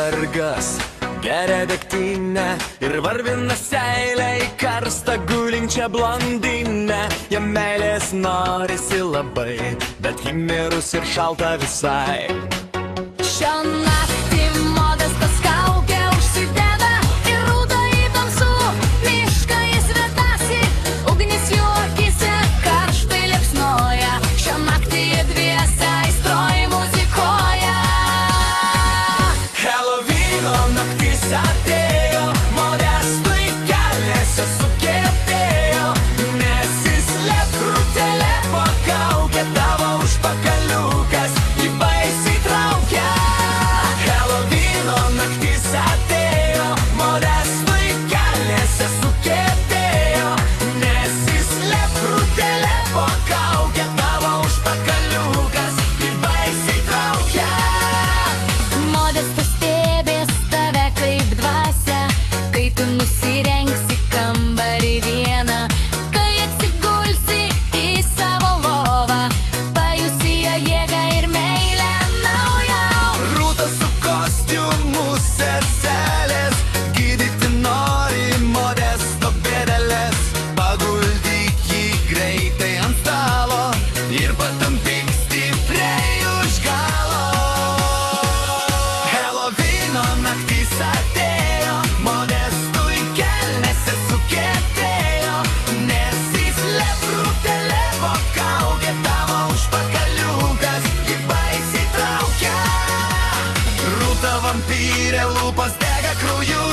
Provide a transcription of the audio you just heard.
vargas, geria degtinę ir varvina seilę į karstą gulinčią blondinę. Jam meilės norisi labai, bet ji mirus ir šalta visai. Šią naktį Modestas kaukę užsideda ir rūda į tamsų mišką jis vedasi. Ugnis jo akyse karštai liepsnoja, šią naktį jie dviese aistroj muzikuoja. Helovyno naktis atėjo, Modestui kelnėse sukietėjo, nesislėp krūtelė po kaukę, tavo užpakaliukas jį baisiai traukia. Helovyno naktis atėjo, Modestui kelnėse sukietėjo, nesislėp krūtelė po kaukę, tavo užpakaliukas jį baisiai traukia. Modestas stebės tave kaip dvasia, kai tu nusirengsi kambarį vieną, kai atsigulsi į savo lovą, pajusi jo jėgą ir meilę naują. Rūta su kostiumu seselės, gydyti nori Modesto bėdeles. Paguldyk jį greitai ant stalo ir patampyk stipriai už galo. Helovyno naktis atėjo, Modestui kelnėse sukietėjo, nesislėp krūtelė po kaukę, tavo užpakaliukas jį baisiai traukia. Rūta vampyrė, lūpos dega krauju,